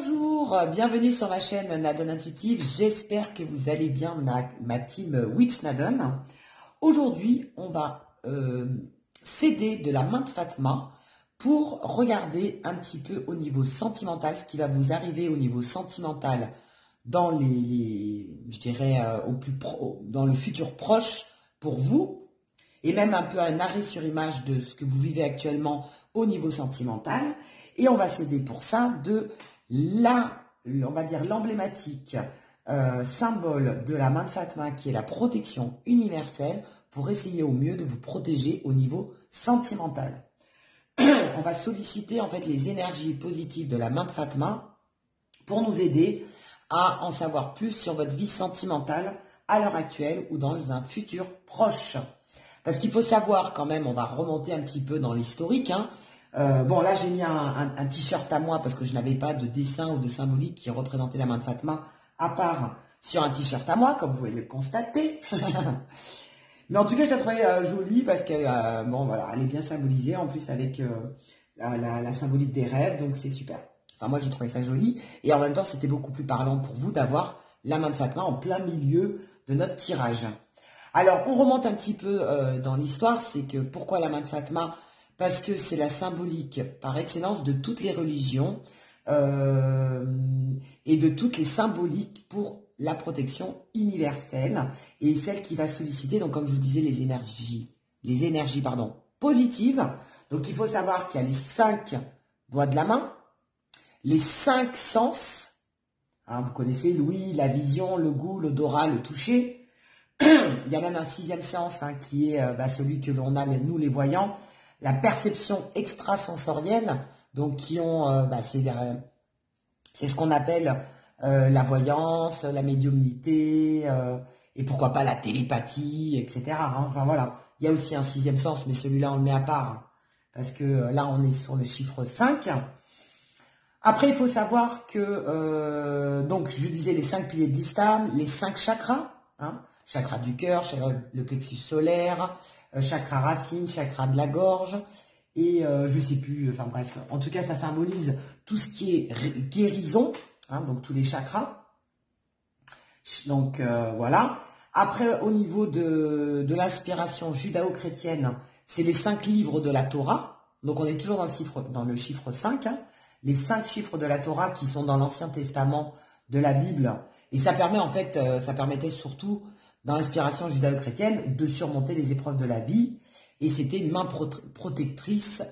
Bonjour, bienvenue sur ma chaîne Nadone Intuitive. J'espère que vous allez bien, ma team Witch Nadone. Aujourd'hui, on va s'aider de la main de Fatma pour regarder un petit peu au niveau sentimental, ce qui va vous arriver au niveau sentimental dans je dirais, dans le futur proche pour vous, et même un peu un arrêt sur image de ce que vous vivez actuellement au niveau sentimental. Et on va s'aider pour ça de on va dire l'emblématique symbole de la main de Fatma, qui est la protection universelle, pour essayer au mieux de vous protéger au niveau sentimental. On va solliciter en fait les énergies positives de la main de Fatma pour nous aider à en savoir plus sur votre vie sentimentale à l'heure actuelle ou dans un futur proche. Parce qu'il faut savoir quand même, on va remonter un petit peu dans l'historique, hein. Bon, là, j'ai mis un t-shirt à moi parce que je n'avais pas de dessin ou de symbolique qui représentait la main de Fatma, à part sur un t-shirt à moi, comme vous pouvez le constater. Mais en tout cas, je la trouvais jolie parce que, bon, voilà, elle est bien symbolisée, en plus avec la symbolique des rêves, donc c'est super. Enfin, moi, j'ai trouvé ça joli. Et en même temps, c'était beaucoup plus parlant pour vous d'avoir la main de Fatma en plein milieu de notre tirage. Alors, on remonte un petit peu dans l'histoire, c'est que pourquoi la main de Fatma ? Parce que c'est la symbolique par excellence de toutes les religions et de toutes les symboliques pour la protection universelle et celle qui va solliciter, donc comme je vous disais, les énergies positives. Donc il faut savoir qu'il y a les 5 doigts de la main, les 5 sens, hein, vous connaissez l'ouïe, la vision, le goût, l'odorat, le toucher. Il y a même un 6e sens, hein, qui est celui que l'on a, nous les voyants, la perception extrasensorielle, donc qui ont, c'est ce qu'on appelle la voyance, la médiumnité, et pourquoi pas la télépathie, etc. Hein. Enfin voilà, il y a aussi un 6e sens, mais celui-là on le met à part, hein, parce que là on est sur le chiffre 5. Après, il faut savoir que, donc je disais les 5 piliers de l'Islam, les 5 chakras, hein, chakra du cœur, le plexus solaire, chakra racine, chakra de la gorge, et je sais plus, enfin bref, en tout cas ça symbolise tout ce qui est guérison, hein, donc tous les chakras. Donc voilà. Après, au niveau de l'inspiration judéo-chrétienne, c'est les 5 livres de la Torah, donc on est toujours dans le chiffre 5, hein, les 5 chiffres de la Torah qui sont dans l'Ancien Testament de la Bible, et ça permet en fait, ça permettait surtout dans l'inspiration judéo-chrétienne de surmonter les épreuves de la vie, et c'était une main protectrice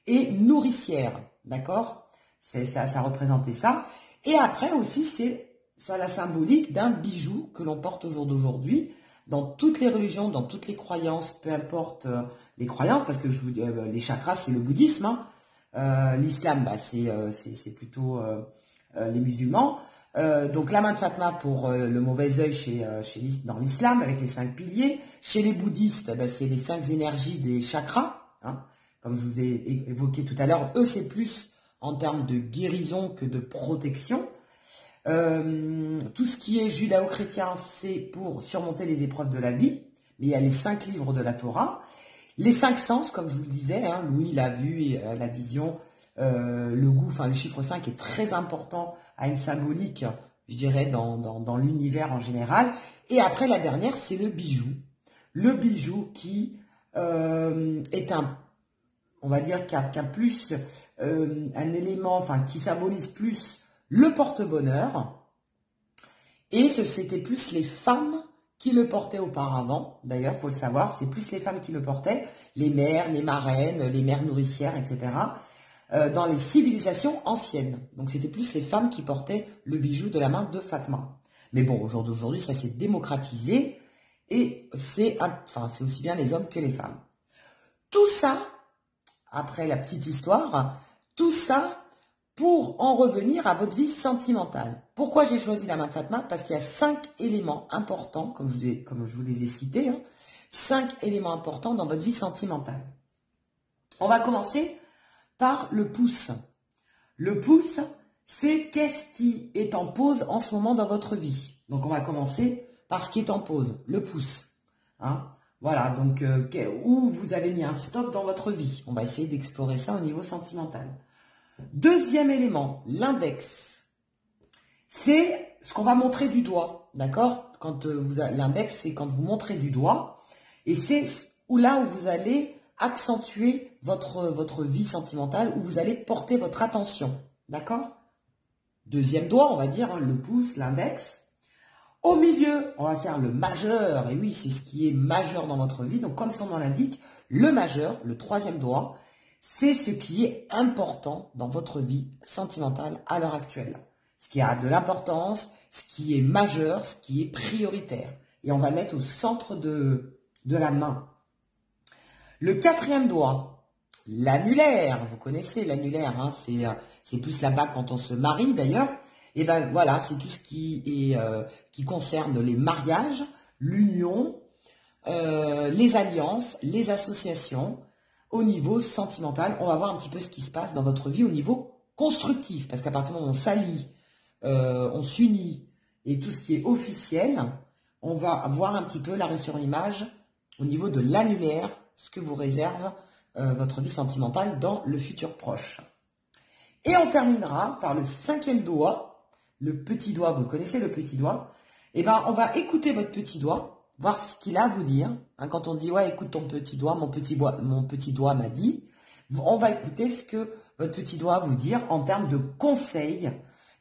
et nourricière, d'accord? Ça représentait ça. Et après aussi, c'est ça la symbolique d'un bijou que l'on porte au jour d'aujourd'hui, dans toutes les religions, dans toutes les croyances, peu importe les croyances, parce que les chakras, c'est le bouddhisme, hein. L'islam, c'est plutôt les musulmans. Donc la main de Fatma pour le mauvais œil dans l'islam avec les 5 piliers. Chez les bouddhistes, c'est les 5 énergies des chakras, hein, comme je vous ai évoqué tout à l'heure. Eux, c'est plus en termes de guérison que de protection. Tout ce qui est judéo-chrétien, c'est pour surmonter les épreuves de la vie. Mais il y a les 5 livres de la Torah. Les 5 sens, comme je vous le disais, hein, l'ouïe, la vue, la vision, le goût, enfin le chiffre 5 est très important, à une symbolique, je dirais, dans l'univers en général. Et après, la dernière, c'est le bijou. Le bijou qui est on va dire, qui a plus un élément, enfin, qui symbolise plus le porte-bonheur. Et c'était plus les femmes qui le portaient auparavant. D'ailleurs, il faut le savoir, c'est plus les femmes qui le portaient, les mères, les marraines, les mères nourricières, etc., dans les civilisations anciennes. Donc, c'était plus les femmes qui portaient le bijou de la main de Fatma. Mais bon, au jour d'aujourd'hui, ça s'est démocratisé et c'est aussi bien les hommes que les femmes. Tout ça, après la petite histoire, tout ça pour en revenir à votre vie sentimentale. Pourquoi j'ai choisi la main de Fatma? Parce qu'il y a 5 éléments importants, comme je vous les ai cités, hein, 5 éléments importants dans votre vie sentimentale. On va commencer par le pouce. Le pouce, c'est qu'est-ce qui est en pause en ce moment dans votre vie. Donc, on va commencer par ce qui est en pause, le pouce. Hein. Voilà, donc où vous avez mis un stop dans votre vie. On va essayer d'explorer ça au niveau sentimental. Deuxième élément, l'index. C'est ce qu'on va montrer du doigt, d'accord? Quand l'index, c'est quand vous montrez du doigt. Et c'est là où vous allez accentuer votre vie sentimentale, où vous allez porter votre attention, d'accord? Deuxième doigt, on va dire, hein, le pouce, l'index. Au milieu, on va faire le majeur. Et oui, c'est ce qui est majeur dans votre vie. Donc, comme son nom l'indique, le majeur, le troisième doigt, c'est ce qui est important dans votre vie sentimentale à l'heure actuelle. Ce qui a de l'importance, ce qui est majeur, ce qui est prioritaire. Et on va le mettre au centre de la main. Le quatrième doigt, l'annulaire. Vous connaissez l'annulaire, hein, c'est plus la bague quand on se marie d'ailleurs. Et ben voilà, c'est tout ce qui concerne les mariages, l'union, les alliances, les associations. Au niveau sentimental, on va voir un petit peu ce qui se passe dans votre vie au niveau constructif. Parce qu'à partir du moment où on s'allie, on s'unit et tout ce qui est officiel, on va voir un petit peu l'arrêt sur image au niveau de l'annulaire, ce que vous réserve votre vie sentimentale dans le futur proche. Et on terminera par le cinquième doigt. Le petit doigt, vous le connaissez, le petit doigt. Eh bien, on va écouter votre petit doigt, voir ce qu'il a à vous dire. Hein, quand on dit, ouais, écoute ton petit doigt, mon petit doigt m'a dit. On va écouter ce que votre petit doigt va vous dire en termes de conseils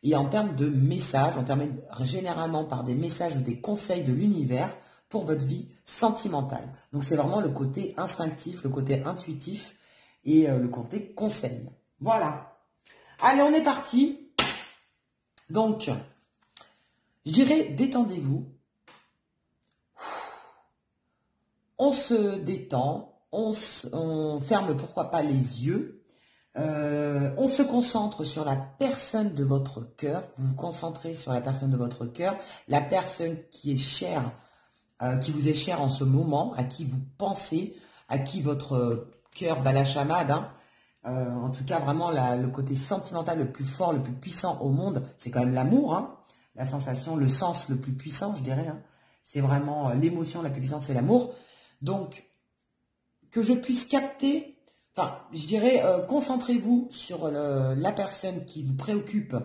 et en termes de messages. On termine généralement par des messages ou des conseils de l'univers pour votre vie sentimentale. Donc, c'est vraiment le côté instinctif, le côté intuitif et le côté conseil. Voilà. Allez, on est parti. Donc, je dirais, détendez-vous. On se détend, on ferme pourquoi pas les yeux. On se concentre sur la personne de votre cœur. Vous vous concentrez sur la personne de votre cœur, la personne qui est chère, qui vous est chère en ce moment, à qui vous pensez, à qui votre cœur bat la chamade, hein. En tout cas, vraiment, le côté sentimental le plus fort, le plus puissant au monde, c'est quand même l'amour, hein. La sensation, le sens le plus puissant, je dirais, hein. C'est vraiment l'émotion la plus puissante, c'est l'amour. Donc, que je puisse capter, enfin, je dirais, concentrez-vous sur la personne qui vous préoccupe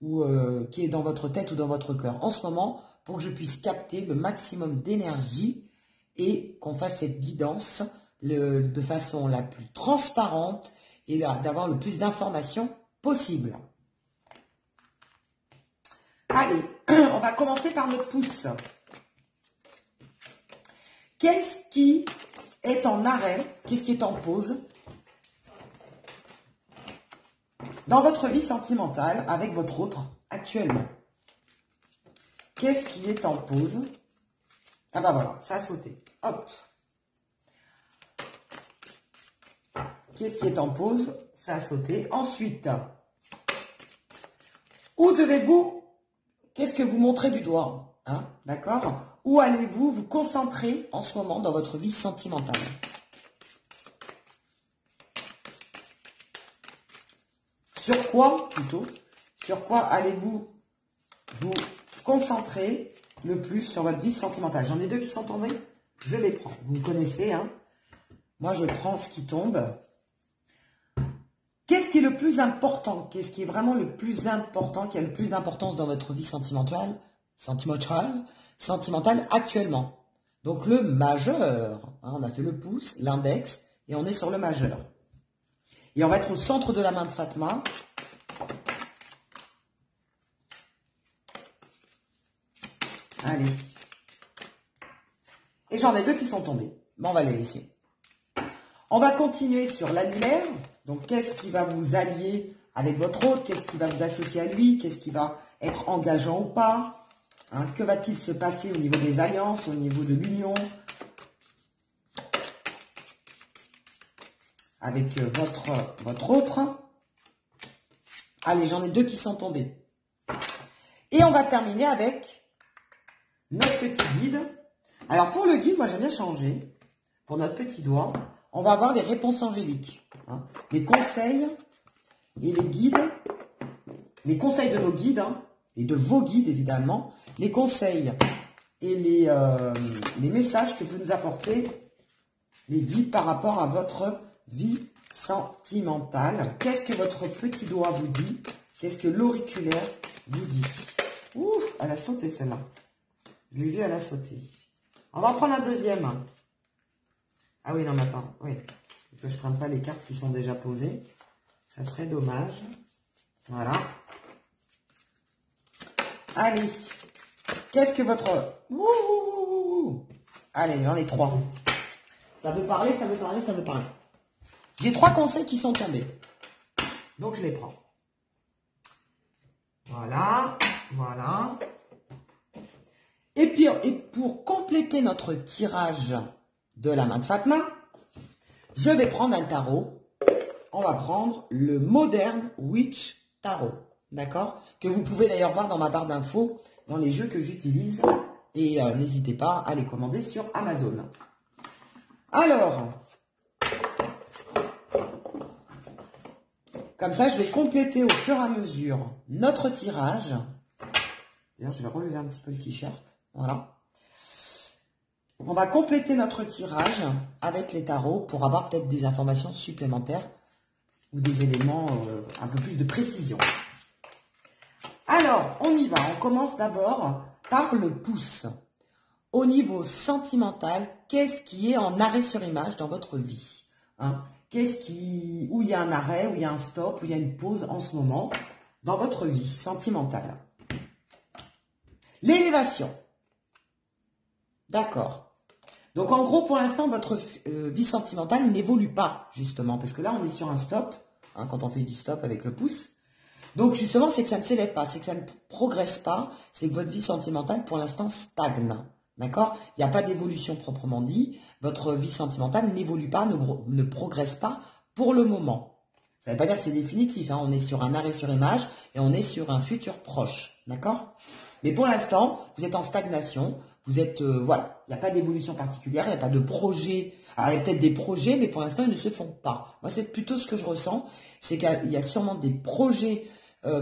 ou qui est dans votre tête ou dans votre cœur en ce moment pour que je puisse capter le maximum d'énergie et qu'on fasse cette guidance de façon la plus transparente et d'avoir le plus d'informations possible. Allez, on va commencer par notre pouce. Qu'est-ce qui est en arrêt? Qu'est-ce qui est en pause dans votre vie sentimentale avec votre autre actuellement? Qu'est-ce qui est en pause? Ah bah voilà, ça a sauté. Hop. Qu'est-ce qui est en pause? Ça a sauté. Ensuite, où devez-vous, qu'est-ce que vous montrez du doigt, hein? D'accord? Où allez-vous vous concentrer en ce moment dans votre vie sentimentale? Sur quoi, plutôt? Sur quoi allez-vous vous concentrer le plus sur votre vie sentimentale? J'en ai deux qui sont tombés. Je les prends. Vous me connaissez, hein? Moi, je prends ce qui tombe. Qu'est-ce qui est le plus important? Qu'est-ce qui est vraiment le plus important, qui a le plus d'importance dans votre vie sentimentale actuellement? Donc le majeur, hein, on a fait le pouce, l'index, et on est sur le majeur. Et on va être au centre de la main de Fatma. Allez. Et j'en ai deux qui sont tombés. Mais on va les laisser. On va continuer sur l'annulaire. Donc, qu'est-ce qui va vous allier avec votre autre? Qu'est-ce qui va vous associer à lui? Qu'est-ce qui va être engageant ou pas? Hein, que va-t-il se passer au niveau des alliances, au niveau de l'union avec votre autre? Allez, j'en ai deux qui sont tombés. Et on va terminer avec notre petit guide. Alors, pour le guide, moi, j'aime bien changer. Pour notre petit doigt, on va avoir des réponses angéliques. Hein, les conseils et les guides. Les conseils de nos guides, hein, et de vos guides, évidemment. Les conseils et les messages que peut nous apporter les guides par rapport à votre vie sentimentale. Qu'est-ce que votre petit doigt vous dit? Qu'est-ce que l'auriculaire vous dit? Ouh, elle a sauté celle-là. Je l'ai vue, elle a sauté. On va prendre la deuxième. Ah oui, non, mais attends. Oui. Que je ne prenne pas les cartes qui sont déjà posées. Ça serait dommage. Voilà. Allez. Qu'est-ce que votre... Ouh. Allez, j'en ai 3. Ça veut parler, ça veut parler, ça veut parler. J'ai 3 conseils qui sont tombés. Donc, je les prends. Voilà. Voilà. Et puis, et pour compléter notre tirage de la main de Fatma, je vais prendre un tarot. On va prendre le Modern Witch Tarot. D'accord? Que vous pouvez d'ailleurs voir dans ma barre d'infos, dans les jeux que j'utilise. Et n'hésitez pas à les commander sur Amazon. Alors, comme ça, je vais compléter au fur et à mesure notre tirage. D'ailleurs, je vais relever un petit peu le t-shirt. Voilà. On va compléter notre tirage avec les tarots pour avoir peut-être des informations supplémentaires ou des éléments un peu plus de précision. Alors, on y va. On commence d'abord par le pouce. Au niveau sentimental, qu'est-ce qui est en arrêt sur image dans votre vie, hein? Où il y a un arrêt, où il y a un stop, où il y a une pause en ce moment dans votre vie sentimentale? L'élévation. D'accord. Donc, en gros, pour l'instant, votre vie sentimentale n'évolue pas, justement. Parce que là, on est sur un stop, hein, quand on fait du stop avec le pouce. Donc, justement, c'est que ça ne s'élève pas, c'est que ça ne progresse pas, c'est que votre vie sentimentale, pour l'instant, stagne. D'accord? Il n'y a pas d'évolution proprement dit. Votre vie sentimentale n'évolue pas, ne progresse pas pour le moment. Ça ne veut pas dire que c'est définitif, hein. On est sur un arrêt sur image et on est sur un futur proche. D'accord? Mais pour l'instant, vous êtes en stagnation. Vous êtes, voilà, il n'y a pas d'évolution particulière, il n'y a pas de projet. Alors, il y a peut-être des projets, mais pour l'instant, ils ne se font pas. Moi, c'est plutôt ce que je ressens. C'est qu'il y a sûrement des projets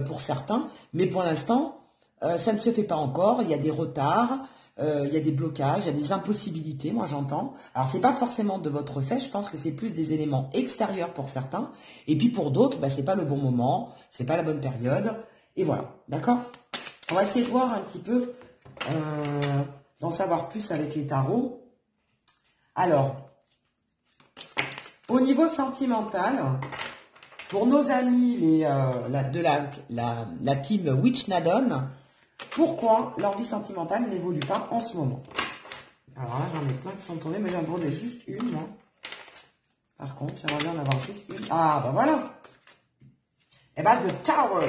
pour certains, mais pour l'instant, ça ne se fait pas encore. Il y a des retards, il y a des blocages, il y a des impossibilités, moi j'entends. Alors, c'est pas forcément de votre fait, je pense que c'est plus des éléments extérieurs pour certains. Et puis pour d'autres, bah, c'est pas le bon moment, c'est pas la bonne période. Et voilà, d'accord? On va essayer de voir un petit peu... d'en savoir plus avec les tarots. Alors, au niveau sentimental, pour nos amis de la team Witch Nadon, pourquoi leur vie sentimentale n'évolue pas en ce moment? Alors là, j'en ai plein qui sont tombés, mais j'en ai juste une, moi. Par contre, j'aimerais bien en avoir juste une. Ah, bah voilà. Eh ben, The Tower.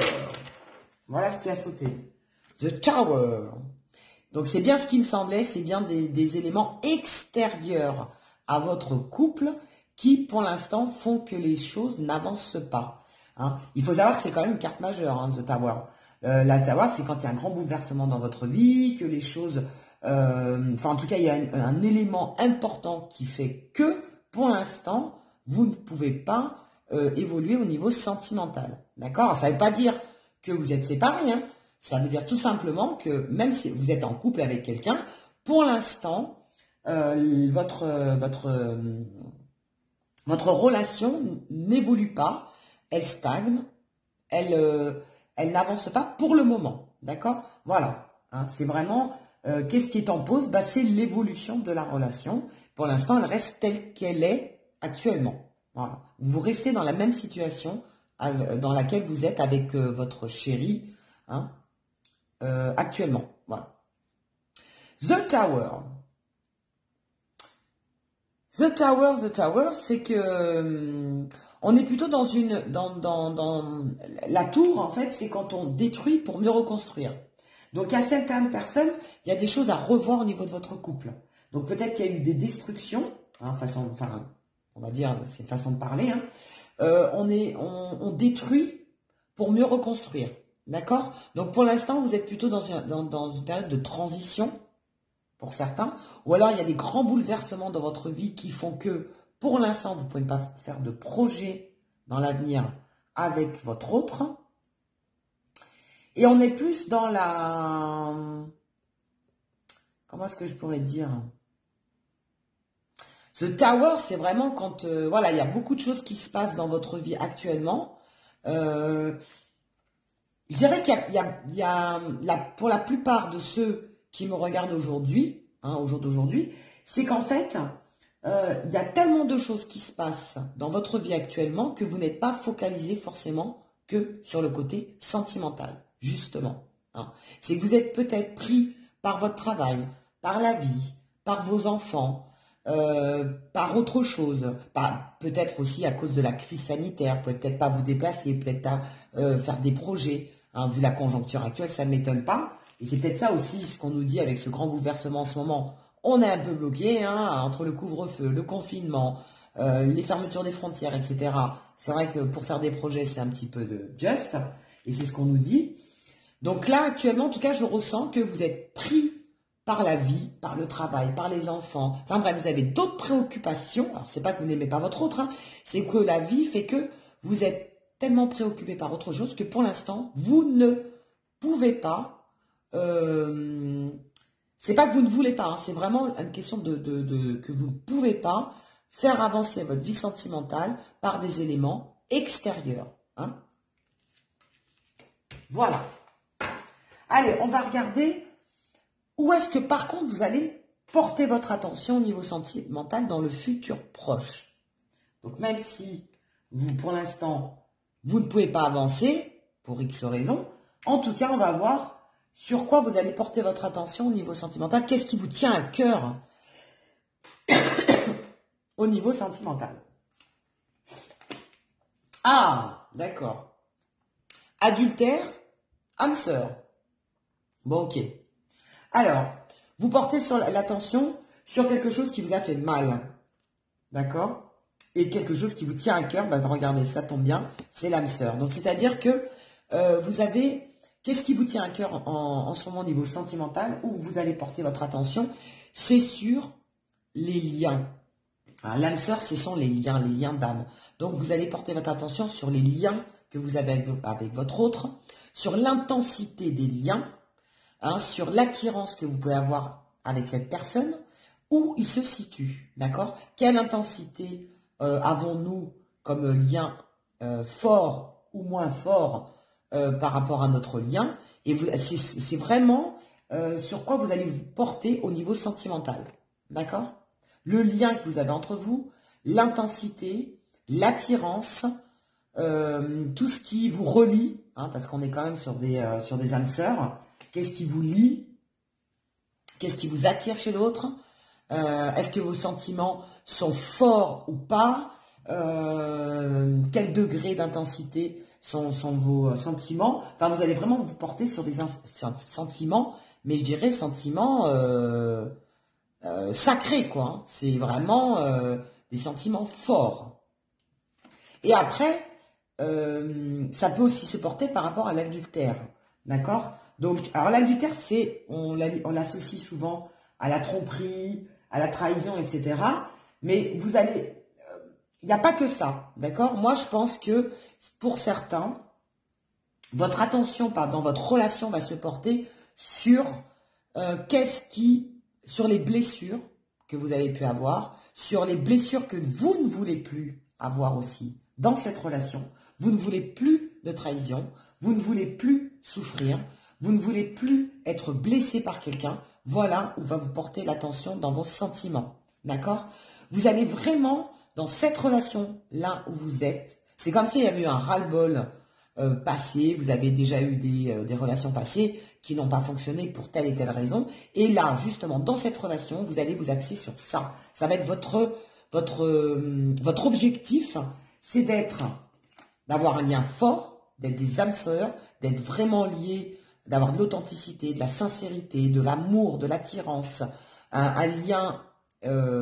Voilà ce qui a sauté. The Tower. Donc, c'est bien ce qui me semblait, c'est bien des éléments extérieurs à votre couple qui, pour l'instant, font que les choses n'avancent pas. Hein. Il faut savoir que c'est quand même une carte majeure, hein, The Tower. La Tower, c'est quand il y a un grand bouleversement dans votre vie, que les choses... en tout cas, il y a un élément important qui fait que, pour l'instant, vous ne pouvez pas évoluer au niveau sentimental. D'accord? Ça ne veut pas dire que vous êtes séparés, hein. Ça veut dire tout simplement que même si vous êtes en couple avec quelqu'un, pour l'instant, votre relation n'évolue pas, elle stagne, elle n'avance pas pour le moment. D'accord? Voilà. Hein, c'est vraiment, qu'est-ce qui est en pause? Bah, c'est l'évolution de la relation. Pour l'instant, elle reste telle qu'elle est actuellement. Voilà. Vous restez dans la même situation dans laquelle vous êtes avec votre chéri, hein, actuellement. Voilà. The Tower. The Tower, c'est que on est plutôt dans dans la tour, en fait, c'est quand on détruit pour mieux reconstruire. Donc, à certaines personnes, il y a des choses à revoir au niveau de votre couple. Donc, peut-être qu'il y a eu des destructions, hein, on va dire, c'est une façon de parler, hein. On détruit pour mieux reconstruire. D'accord? Donc, pour l'instant, vous êtes plutôt dans une période de transition, pour certains. Ou alors, il y a des grands bouleversements dans votre vie qui font que, pour l'instant, vous ne pouvez pas faire de projet dans l'avenir avec votre autre. Et on est plus dans comment est-ce que je pourrais dire? Ce Tower, c'est vraiment quand, voilà, il y a beaucoup de choses qui se passent dans votre vie actuellement. Je dirais qu'il y a pour la plupart de ceux qui me regardent aujourd'hui, hein, au jour d'aujourd'hui, c'est qu'en fait, il y a tellement de choses qui se passent dans votre vie actuellement que vous n'êtes pas focalisé forcément que sur le côté sentimental, justement. Hein. C'est que vous êtes peut-être pris par votre travail, par la vie, par vos enfants, par autre chose, peut-être aussi à cause de la crise sanitaire, vous pouvez peut-être pas vous déplacer, peut-être pas faire des projets, hein, vu la conjoncture actuelle, ça ne m'étonne pas, et c'est peut-être ça aussi ce qu'on nous dit avec ce grand bouleversement en ce moment, on est un peu bloqué, hein, entre le couvre-feu, le confinement, les fermetures des frontières, etc. C'est vrai que pour faire des projets, c'est un petit peu de just, et c'est ce qu'on nous dit. Donc là, actuellement, en tout cas, je ressens que vous êtes pris par la vie, par le travail, par les enfants. Enfin bref, vous avez d'autres préoccupations. Alors, c'est pas que vous n'aimez pas votre autre, hein, c'est que la vie fait que vous êtes tellement préoccupé par autre chose que pour l'instant, vous ne pouvez pas... c'est pas que vous ne voulez pas, hein, c'est vraiment une question que vous ne pouvez pas faire avancer votre vie sentimentale par des éléments extérieurs. Hein. Voilà. Allez, on va regarder où est-ce que par contre vous allez porter votre attention au niveau sentimental dans le futur proche. Donc même si vous, pour l'instant, vous ne pouvez pas avancer, pour X raisons, en tout cas, on va voir sur quoi vous allez porter votre attention au niveau sentimental. Qu'est-ce qui vous tient à cœur au niveau sentimental? Ah, d'accord. Adultère, âme sœur. Bon, ok. Alors, vous portez sur l'attention sur quelque chose qui vous a fait mal. D'accord? Et quelque chose qui vous tient à cœur, bah, regardez, ça tombe bien, c'est l'âme sœur. Donc, c'est-à-dire que vous avez... Qu'est-ce qui vous tient à cœur en ce moment au niveau sentimental, où vous allez porter votre attention? C'est sur les liens. L'âme sœur, ce sont les liens d'âme. Donc, vous allez porter votre attention sur les liens que vous avez avec votre autre, sur l'intensité des liens, hein, sur l'attirance que vous pouvez avoir avec cette personne, où il se situe, d'accord? Quelle intensité avons-nous comme lien fort ou moins fort par rapport à notre lien? Et c'est vraiment sur quoi vous allez vous porter au niveau sentimental, d'accord? Le lien que vous avez entre vous, l'intensité, l'attirance, tout ce qui vous relie, hein, parce qu'on est quand même sur des âmes sœurs. Qu'est-ce qui vous lie? Qu'est-ce qui vous attire chez l'autre? Est-ce que vos sentiments sont forts ou pas? Quel degré d'intensité sont vos sentiments? Enfin, vous allez vraiment vous porter sur des sentiments, mais je dirais sentiments sacrés, quoi. Hein. C'est vraiment des sentiments forts. Et après, ça peut aussi se porter par rapport à l'adultère, d'accord? Donc, alors l'adultère, on l'associe souvent à la tromperie, à la trahison, etc. Mais vous allez, il n'y a pas que ça, d'accord? Moi, je pense que pour certains, votre attention dans votre relation va se porter sur sur les blessures que vous avez pu avoir, sur les blessures que vous ne voulez plus avoir aussi dans cette relation. Vous ne voulez plus de trahison, vous ne voulez plus souffrir, vous ne voulez plus être blessé par quelqu'un. Voilà où va vous porter l'attention dans vos sentiments. D'accord? Vous allez vraiment, dans cette relation-là où vous êtes, c'est comme s'il y avait eu un ras-le-bol passé, vous avez déjà eu des relations passées qui n'ont pas fonctionné pour telle et telle raison. Et là, justement, dans cette relation, vous allez vous axer sur ça. Ça va être votre objectif, c'est d'avoir un lien fort, d'être des âmes sœurs, d'être vraiment liés, d'avoir de l'authenticité, de la sincérité, de l'amour, de l'attirance, un lien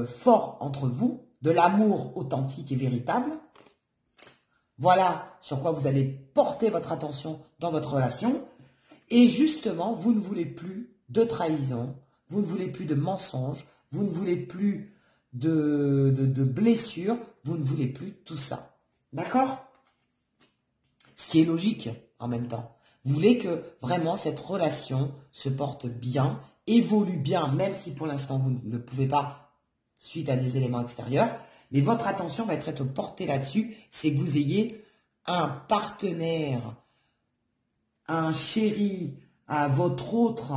fort entre vous, de l'amour authentique et véritable. Voilà sur quoi vous allez porter votre attention dans votre relation. Et justement, vous ne voulez plus de trahison, vous ne voulez plus de mensonges, vous ne voulez plus de blessures, vous ne voulez plus tout ça. D'accord? Ce qui est logique en même temps. Vous voulez que vraiment cette relation se porte bien évolue bien, même si pour l'instant vous ne le pouvez pas suite à des éléments extérieurs. Mais votre attention va être portée là-dessus, c'est que vous ayez un partenaire, un chéri, votre autre,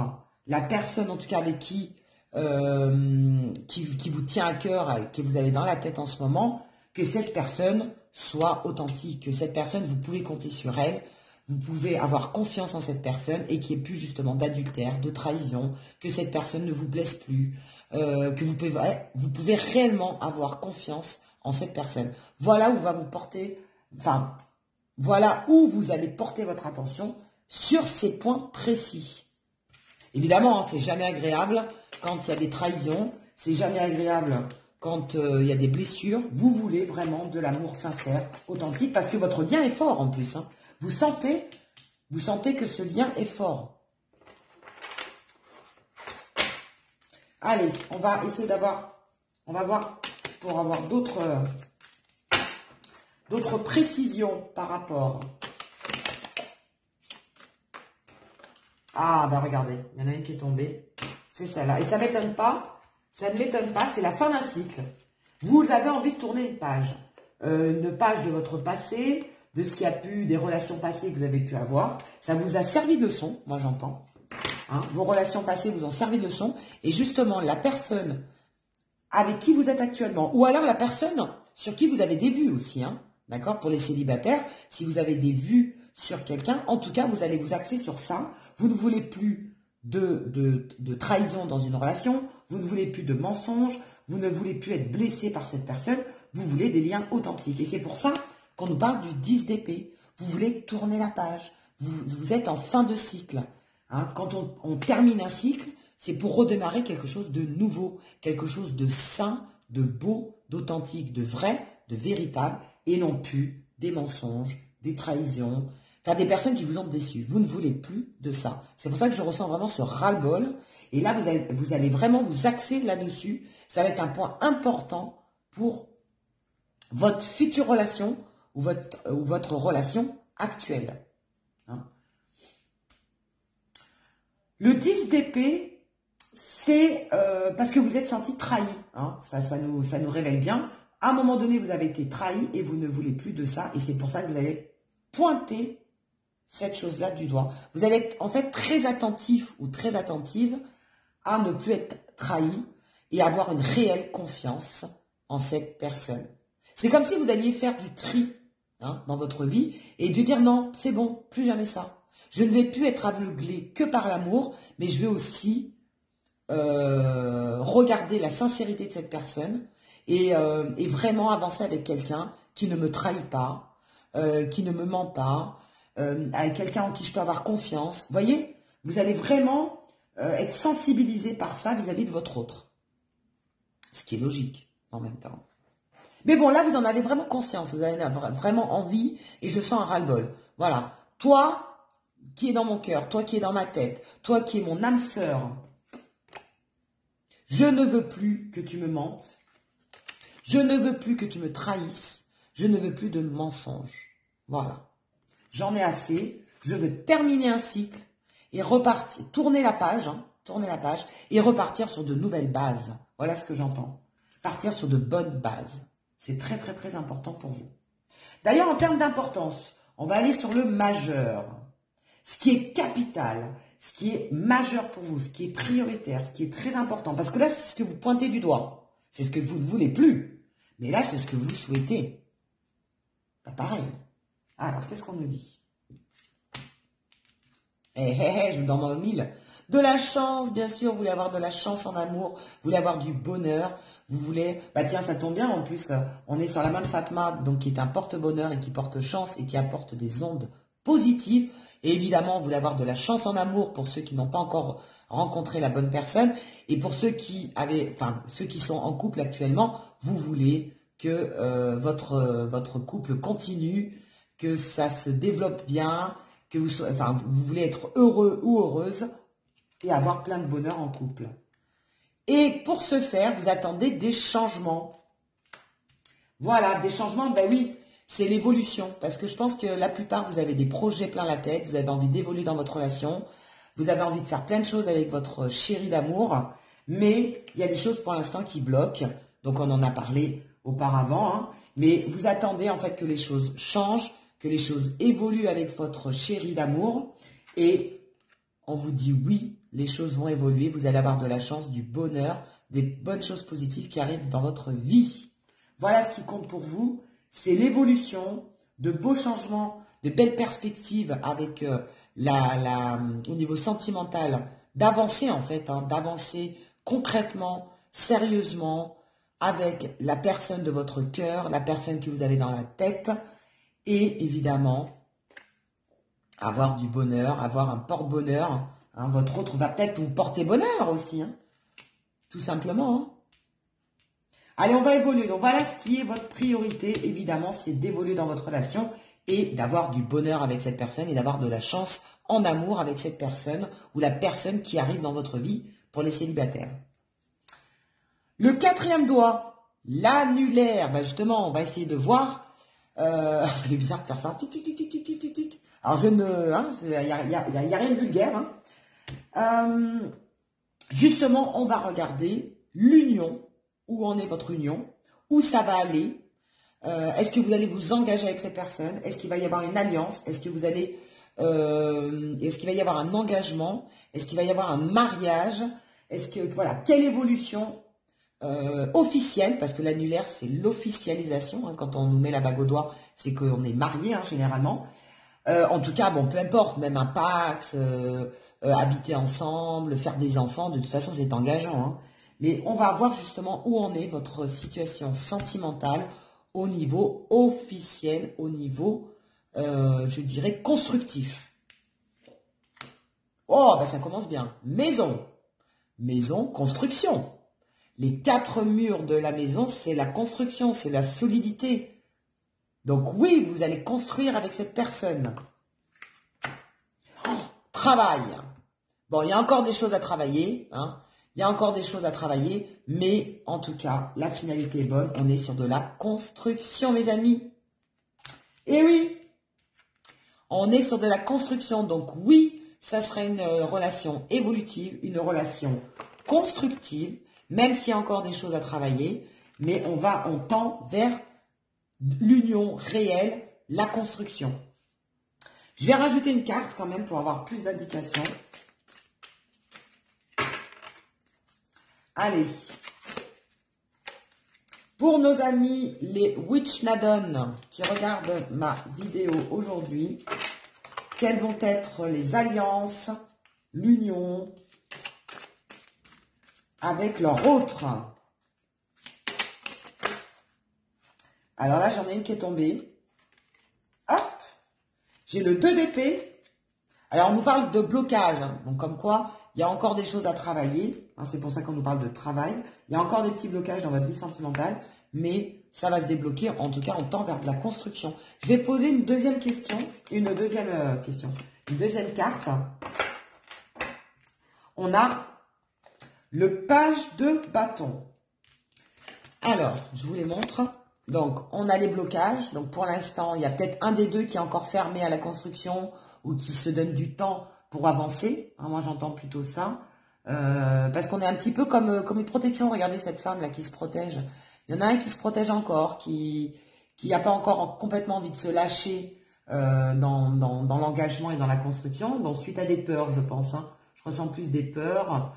la personne en tout cas avec qui vous tient à cœur, que vous avez dans la tête en ce moment, que cette personne soit authentique, que cette personne, vous pouvez compter sur elle, vous pouvez avoir confiance en cette personne et qu'il n'y ait plus justement d'adultère, de trahison, que cette personne ne vous blesse plus, que vous pouvez réellement avoir confiance en cette personne. Voilà où va vous porter, enfin, voilà où vous allez porter votre attention sur ces points précis. Évidemment, hein, c'est jamais agréable quand il y a des trahisons, c'est jamais agréable quand il y a des blessures. Vous voulez vraiment de l'amour sincère, authentique, parce que votre lien est fort en plus. Hein. Vous sentez que ce lien est fort. Allez, on va essayer on va voir pour avoir d'autres précisions par rapport. Ah, bah regardez, il y en a une qui est tombée. C'est celle-là. Et ça ne m'étonne pas, c'est la fin d'un cycle. Vous avez envie de tourner une page de votre passé, de ce qu'il y a pu, des relations passées que vous avez pu avoir. Ça vous a servi de leçon, moi j'entends. Hein, vos relations passées vous ont servi de leçon. Et justement, la personne avec qui vous êtes actuellement, ou alors la personne sur qui vous avez des vues aussi, hein, d'accord, pour les célibataires, si vous avez des vues sur quelqu'un, en tout cas, vous allez vous axer sur ça. Vous ne voulez plus de trahison dans une relation, vous ne voulez plus de mensonges, vous ne voulez plus être blessé par cette personne, vous voulez des liens authentiques. Et c'est pour ça qu'on nous parle du 10 d'épée. Vous voulez tourner la page, vous êtes en fin de cycle. Hein. Quand on termine un cycle, c'est pour redémarrer quelque chose de nouveau, quelque chose de sain, de beau, d'authentique, de vrai, de véritable, et non plus des mensonges, des trahisons, enfin des personnes qui vous ont déçu. Vous ne voulez plus de ça. C'est pour ça que je ressens vraiment ce ras-le-bol. Et là, vous allez vraiment vous axer là-dessus. Ça va être un point important pour votre future relation ou votre relation actuelle. Hein. Le 10 d'épée, c'est parce que vous êtes senti trahi. Hein. Ça nous révèle bien. À un moment donné, vous avez été trahi et vous ne voulez plus de ça. Et c'est pour ça que vous allez pointer cette chose-là du doigt. Vous allez être en fait très attentif ou très attentive à ne plus être trahi et avoir une réelle confiance en cette personne. C'est comme si vous alliez faire du tri dans votre vie et de dire non, c'est bon, plus jamais ça. Je ne vais plus être aveuglé que par l'amour, mais je vais aussi regarder la sincérité de cette personne et vraiment avancer avec quelqu'un qui ne me trahit pas, qui ne me ment pas, avec quelqu'un en qui je peux avoir confiance. Vous voyez, vous allez vraiment être sensibilisé par ça vis-à-vis de votre autre. Ce qui est logique en même temps. Mais bon, là, vous en avez vraiment conscience. Vous avez vraiment envie et je sens un ras-le-bol. Voilà. Toi qui es dans mon cœur, toi qui es dans ma tête, toi qui es mon âme sœur, je ne veux plus que tu me mentes. Je ne veux plus que tu me trahisses. Je ne veux plus de mensonges. Voilà. J'en ai assez. Je veux terminer un cycle et repartir, tourner la page et repartir sur de nouvelles bases. Voilà ce que j'entends. Partir sur de bonnes bases. C'est très, très, très important pour vous. D'ailleurs, en termes d'importance, on va aller sur le majeur. Ce qui est capital, ce qui est majeur pour vous, ce qui est prioritaire, ce qui est très important. Parce que là, c'est ce que vous pointez du doigt. C'est ce que vous ne voulez plus. Mais là, c'est ce que vous souhaitez. Pas pareil. Alors, qu'est-ce qu'on nous dit? Je vous donne dans le mille. De la chance, bien sûr, vous voulez avoir de la chance en amour, vous voulez avoir du bonheur, vous voulez... Bah tiens, ça tombe bien, en plus, on est sur la main de Fatma, donc qui est un porte-bonheur et qui porte chance et qui apporte des ondes positives. Et évidemment, vous voulez avoir de la chance en amour pour ceux qui n'ont pas encore rencontré la bonne personne. Et pour ceux qui sont en couple actuellement, vous voulez que votre couple continue, que ça se développe bien, que vous voulez être heureux ou heureuse et avoir plein de bonheur en couple. Et pour ce faire, vous attendez des changements. Voilà, des changements, ben oui, c'est l'évolution. Parce que je pense que la plupart, vous avez des projets plein la tête, vous avez envie d'évoluer dans votre relation. Vous avez envie de faire plein de choses avec votre chéri d'amour, mais il y a des choses pour l'instant qui bloquent. Donc, on en a parlé auparavant, hein. Mais vous attendez en fait que les choses changent, que les choses évoluent avec votre chéri d'amour. Et on vous dit oui, les choses vont évoluer. Vous allez avoir de la chance, du bonheur, des bonnes choses positives qui arrivent dans votre vie. Voilà ce qui compte pour vous. C'est l'évolution, de beaux changements, de belles perspectives avec au niveau sentimental, d'avancer en fait, hein, d'avancer concrètement, sérieusement, avec la personne de votre cœur, la personne que vous avez dans la tête, et évidemment, avoir du bonheur, avoir un porte-bonheur. Hein, votre autre va peut-être vous porter bonheur aussi, hein, tout simplement. Hein. Allez, on va évoluer. Donc voilà ce qui est votre priorité, évidemment, c'est d'évoluer dans votre relation et d'avoir du bonheur avec cette personne et d'avoir de la chance en amour avec cette personne ou la personne qui arrive dans votre vie pour les célibataires. Le quatrième doigt, l'annulaire. Ben justement, on va essayer de voir. Ça fait bizarre de faire ça. Tic, tic, tic, tic, tic, tic, tic. Alors, je ne... Il n'y a rien de vulgaire. Hein. Justement, on va regarder l'union. Où en est votre union? Où ça va aller? Est-ce que vous allez vous engager avec cette personne? Est-ce qu'il va y avoir une alliance? Est-ce que vous allez... est-ce qu'il va y avoir un engagement? Est-ce qu'il va y avoir un mariage? Est-ce que... Voilà, quelle évolution officielle, parce que l'annulaire, c'est l'officialisation. Hein, quand on nous met la bague au doigt, c'est qu'on est marié, hein, généralement. En tout cas, bon, peu importe, même un Pacs, habiter ensemble, faire des enfants, de toute façon, c'est engageant. Hein. Mais on va voir justement où en est votre situation sentimentale au niveau officiel, au niveau, je dirais, constructif. Oh, ben ça commence bien. Maison. Maison, construction. Les 4 murs de la maison, c'est la construction, c'est la solidité. Donc oui, vous allez construire avec cette personne. Oh, travail. Bon, il y a encore des choses à travailler. Hein. Il y a encore des choses à travailler. Mais en tout cas, la finalité est bonne. On est sur de la construction, mes amis. Et oui, on est sur de la construction. Donc oui, ça sera une relation évolutive, une relation constructive. Même s'il y a encore des choses à travailler, mais on tend vers l'union réelle, la construction. Je vais rajouter une carte quand même pour avoir plus d'indications. Allez. Pour nos amis, les Witchnadon qui regardent ma vidéo aujourd'hui, quelles vont être les alliances, l'union avec leur autre. Alors là, j'en ai une qui est tombée. Hop, j'ai le 2 d'épée. Alors, on nous parle de blocage. Hein. Donc, comme quoi, il y a encore des choses à travailler. Hein, c'est pour ça qu'on nous parle de travail. Il y a encore des petits blocages dans votre vie sentimentale. Mais ça va se débloquer. En tout cas, on tend vers de la construction. Je vais poser une deuxième question. Une deuxième carte. On a le page de bâton. Alors, je vous les montre. Donc, on a les blocages. Donc, pour l'instant, il y a peut-être un des deux qui est encore fermé à la construction ou qui se donne du temps pour avancer. Hein, moi, j'entends plutôt ça. Parce qu'on est un petit peu comme une protection. Regardez cette femme-là qui se protège. Il y en a un qui se protège encore, qui n'a pas encore complètement envie de se lâcher dans l'engagement et dans la construction. Donc, suite à des peurs, je pense. Hein. Je ressens plus des peurs.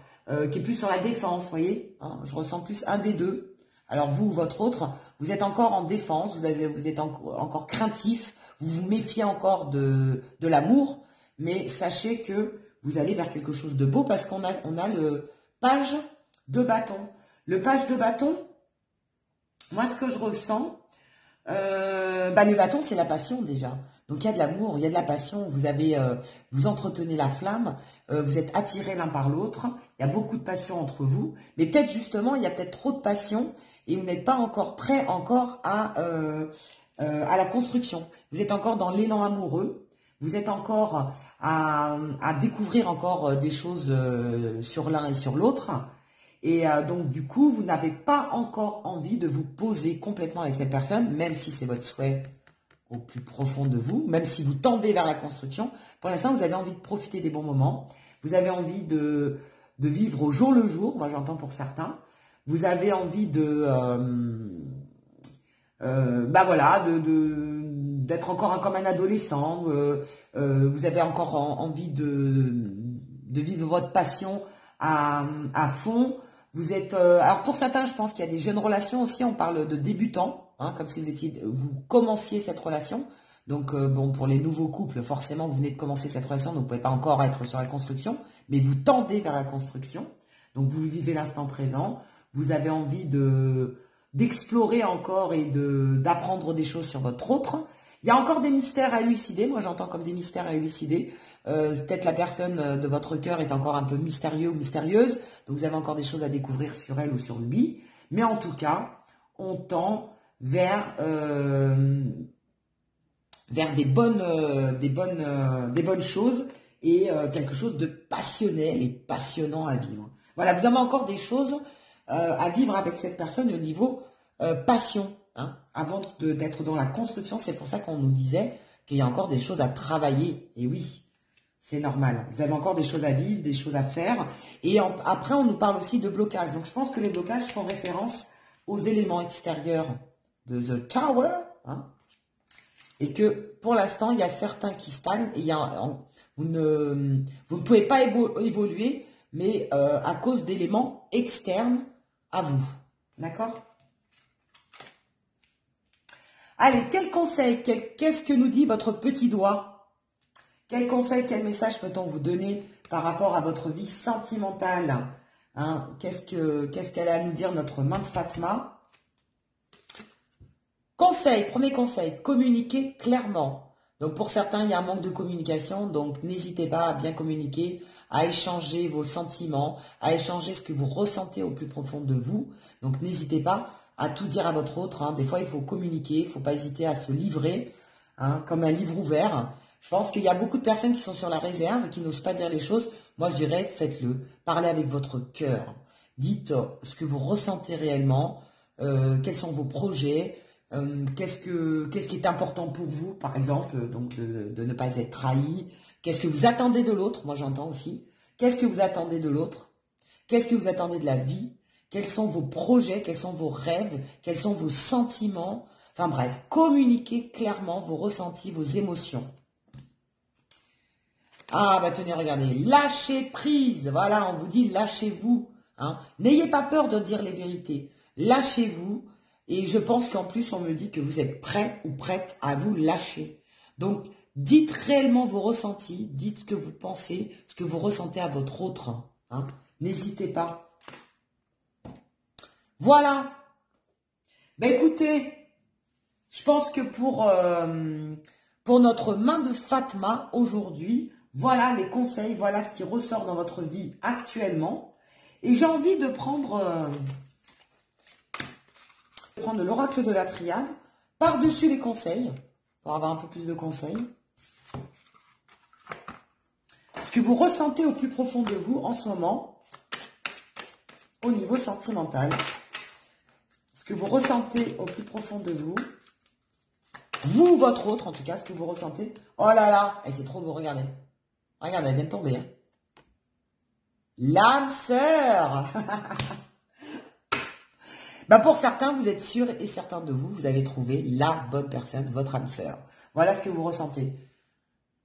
Qui est plus sur la défense, vous voyez, hein, je ressens plus un des deux. Alors vous, votre autre, vous êtes encore en défense, vous êtes encore craintif, vous vous méfiez encore de l'amour, mais sachez que vous allez vers quelque chose de beau parce qu'on a le page de bâton. Le page de bâton, moi ce que je ressens, le bâton c'est la passion déjà. Donc il y a de l'amour, il y a de la passion, vous entretenez la flamme, vous êtes attirés l'un par l'autre, il y a beaucoup de passion entre vous, mais peut-être justement, il y a peut-être trop de passion et vous n'êtes pas encore prêt à la construction. Vous êtes encore dans l'élan amoureux, vous êtes encore à découvrir encore des choses sur l'un et sur l'autre. Et donc, du coup, vous n'avez pas encore envie de vous poser complètement avec cette personne, même si c'est votre souhait au plus profond de vous, même si vous tendez vers la construction. Pour l'instant, vous avez envie de profiter des bons moments. Vous avez envie de vivre au jour le jour, moi j'entends pour certains. Vous avez envie de... bah voilà, d'être encore comme un adolescent. Vous avez encore envie de vivre votre passion à fond. Vous êtes... alors pour certains, je pense qu'il y a des jeunes relations aussi. On parle de débutants, hein, comme si vous commenciez cette relation. Donc bon, pour les nouveaux couples, forcément, vous venez de commencer cette relation, donc vous ne pouvez pas encore être sur la construction, mais vous tendez vers la construction. Donc vous vivez l'instant présent. Vous avez envie d'explorer encore et d'apprendre des choses sur votre autre. Il y a encore des mystères à élucider. Moi, j'entends comme des mystères à élucider. Peut-être la personne de votre cœur est encore un peu mystérieux ou mystérieuse. Donc, vous avez encore des choses à découvrir sur elle ou sur lui. Mais en tout cas, on tend vers des bonnes choses et quelque chose de passionnel et passionnant à vivre. Voilà, vous avez encore des choses à vivre avec cette personne au niveau passion, hein, avant d'être dans la construction. C'est pour ça qu'on nous disait qu'il y a encore des choses à travailler. Et oui, c'est normal. Vous avez encore des choses à vivre, des choses à faire. Et après, on nous parle aussi de blocage. Donc, je pense que les blocages font référence aux éléments extérieurs de The Tower, hein, et que pour l'instant, il y a certains qui stagnent. Et vous ne pouvez pas évoluer, mais à cause d'éléments externes à vous. D'accord? Allez, quel conseil, qu'est-ce que nous dit votre petit doigt? Quel conseil, quel message peut-on vous donner par rapport à votre vie sentimentale, hein? Qu'est-ce qu'elle a à nous dire, notre main de Fatma? Conseil, premier conseil, communiquez clairement. Donc pour certains, il y a un manque de communication, donc n'hésitez pas à bien communiquer, à échanger vos sentiments, à échanger ce que vous ressentez au plus profond de vous. Donc n'hésitez pas à tout dire à votre autre, hein. Des fois, il faut communiquer, il ne faut pas hésiter à se livrer, hein, comme un livre ouvert. Je pense qu'il y a beaucoup de personnes qui sont sur la réserve, qui n'osent pas dire les choses. Moi, je dirais, faites-le. Parlez avec votre cœur. Dites ce que vous ressentez réellement, quels sont vos projets, qu'est-ce qui est important pour vous, par exemple, donc de ne pas être trahi. Qu'est-ce que vous attendez de l'autre? Moi, j'entends aussi. Qu'est-ce que vous attendez de l'autre? Qu'est-ce que vous attendez de la vie? Quels sont vos projets? Quels sont vos rêves? Quels sont vos sentiments? Enfin bref, communiquez clairement vos ressentis, vos émotions. Ah, bah tenez, regardez, lâchez prise. Voilà, on vous dit lâchez-vous, hein. N'ayez pas peur de dire les vérités. Lâchez-vous. Et je pense qu'en plus, on me dit que vous êtes prêt ou prête à vous lâcher. Donc, dites réellement vos ressentis. Dites ce que vous pensez, ce que vous ressentez à votre autre, hein. N'hésitez pas. Voilà. Ben écoutez, je pense que pour notre main de Fatma aujourd'hui, voilà les conseils, voilà ce qui ressort dans votre vie actuellement. Et j'ai envie de prendre l'oracle de la triade par-dessus les conseils, pour avoir un peu plus de conseils. Ce que vous ressentez au plus profond de vous en ce moment, au niveau sentimental. Ce que vous ressentez au plus profond de vous, vous, votre autre, en tout cas, ce que vous ressentez. Oh là là, et c'est trop beau, regardez. Regardez, elle vient de tomber. Hein. L'âme sœur. Bah pour certains, vous êtes sûr et certain de vous, vous avez trouvé la bonne personne, votre âme sœur. Voilà ce que vous ressentez.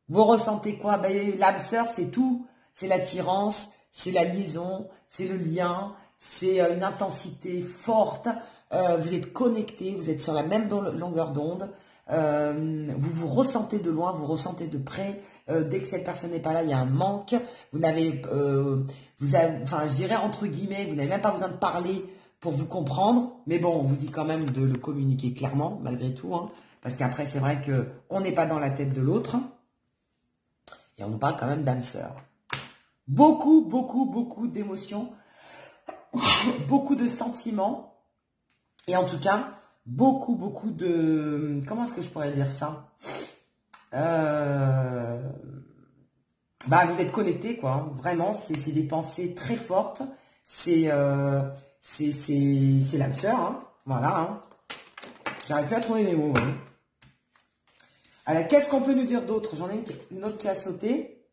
Vous ressentez quoi? Ben, l'âme sœur, c'est tout. C'est l'attirance, c'est la liaison, c'est le lien, c'est une intensité forte. Vous êtes connectés, vous êtes sur la même longueur d'onde. Vous vous ressentez de loin, vous ressentez de près. Dès que cette personne n'est pas là, il y a un manque. Vous n'avez, enfin, je dirais entre guillemets, vous n'avez même pas besoin de parler pour vous comprendre. Mais bon, on vous dit quand même de le communiquer clairement, malgré tout, hein, parce qu'après, c'est vrai que on n'est pas dans la tête de l'autre. Et on nous parle quand même d'âme sœur. Beaucoup, beaucoup, beaucoup d'émotions, beaucoup de sentiments. Et en tout cas, beaucoup, beaucoup de... Comment est-ce que je pourrais dire ça? Bah, vous êtes connectés, quoi. Vraiment, c'est des pensées très fortes. C'est l'âme sœur, hein. Voilà. Hein. J'arrive plus à trouver mes mots. Hein. Alors, qu'est-ce qu'on peut nous dire d'autre? J'en ai une autre qui a sauté.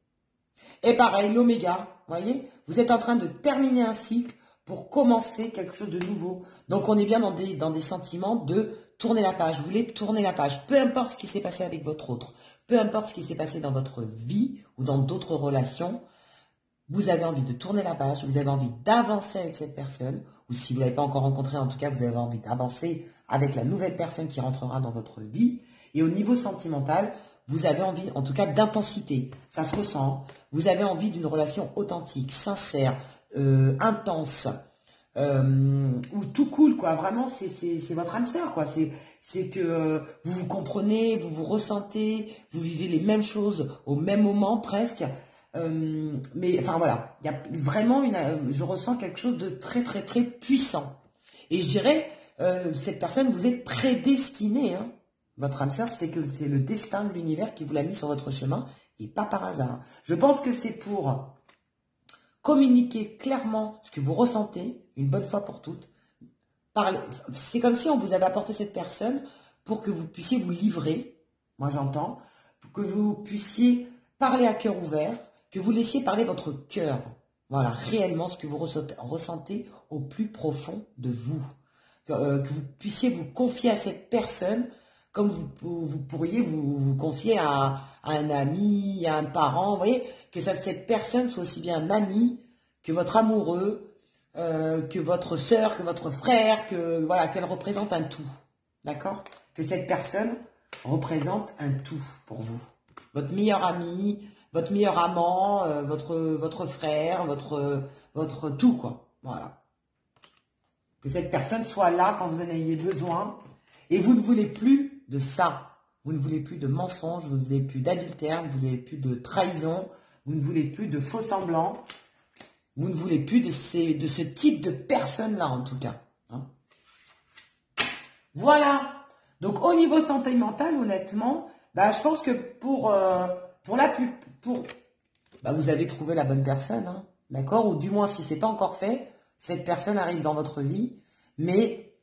Et pareil, l'oméga, voyez, vous êtes en train de terminer un cycle pour commencer quelque chose de nouveau. Donc, on est bien dans des sentiments de tourner la page. Vous voulez tourner la page. Peu importe ce qui s'est passé avec votre autre, peu importe ce qui s'est passé dans votre vie ou dans d'autres relations, vous avez envie de tourner la page, vous avez envie d'avancer avec cette personne, ou si vous ne l'avez pas encore rencontré, en tout cas, vous avez envie d'avancer avec la nouvelle personne qui rentrera dans votre vie. Et au niveau sentimental, vous avez envie, en tout cas, d'intensité. Ça se ressent. Vous avez envie d'une relation authentique, sincère, intense, ou tout cool, quoi. Vraiment, c'est votre âme sœur, quoi. C'est que vous vous comprenez, vous vous ressentez, vous vivez les mêmes choses au même moment, presque. Mais enfin voilà, il y a vraiment je ressens quelque chose de très très très puissant. Et je dirais, cette personne, vous êtes prédestiné, hein. Votre âme sœur, c'est le destin de l'univers qui vous l'a mis sur votre chemin et pas par hasard. Je pense que c'est pour communiquer clairement ce que vous ressentez, une bonne fois pour toutes. C'est comme si on vous avait apporté cette personne pour que vous puissiez vous livrer, moi j'entends, pour que vous puissiez parler à cœur ouvert, que vous laissiez parler votre cœur. Voilà, réellement ce que vous ressentez au plus profond de vous. Que vous puissiez vous confier à cette personne comme vous pourriez vous confier à un ami, à un parent. Vous voyez, que cette personne soit aussi bien un ami que votre amoureux, que votre sœur, que votre frère, que voilà, qu'elle représente un tout. D'accord? Que cette personne représente un tout pour vous. Votre meilleur ami, votre meilleur amant, votre frère, votre tout, quoi. Voilà. Que cette personne soit là quand vous en ayez besoin. Et vous ne voulez plus de ça. Vous ne voulez plus de mensonges, vous ne voulez plus d'adultère, vous ne voulez plus de trahison, vous ne voulez plus de faux semblants. Vous ne voulez plus de ce type de personne-là, en tout cas. Hein. Voilà. Donc, au niveau sentimental, honnêtement, bah, je pense que vous avez trouvé la bonne personne. Hein, d'accord? Ou du moins, si ce n'est pas encore fait, cette personne arrive dans votre vie. Mais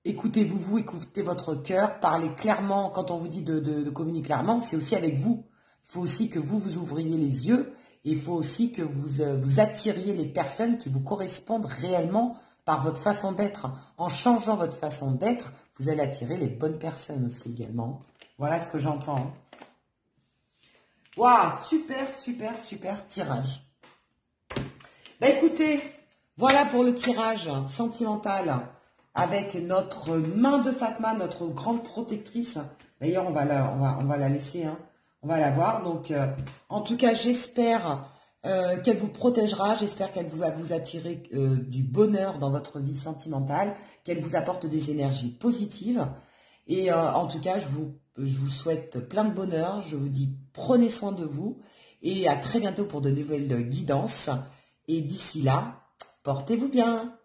écoutez-vous, écoutez votre cœur, parlez clairement. Quand on vous dit de communiquer clairement, c'est aussi avec vous. Il faut aussi que vous ouvriez les yeux. Il faut aussi que vous attiriez les personnes qui vous correspondent réellement par votre façon d'être. En changeant votre façon d'être, vous allez attirer les bonnes personnes aussi également. Voilà ce que j'entends. Waouh, super, super, super tirage. Bah écoutez, voilà pour le tirage sentimental avec notre main de Fatma, notre grande protectrice. D'ailleurs, on va la laisser, hein. On va la voir. Donc, en tout cas, j'espère qu'elle vous protégera. J'espère qu'elle va vous attirer du bonheur dans votre vie sentimentale, qu'elle vous apporte des énergies positives. Et en tout cas, je vous souhaite plein de bonheur. Je vous dis, prenez soin de vous. Et à très bientôt pour de nouvelles guidances. Et d'ici là, portez-vous bien.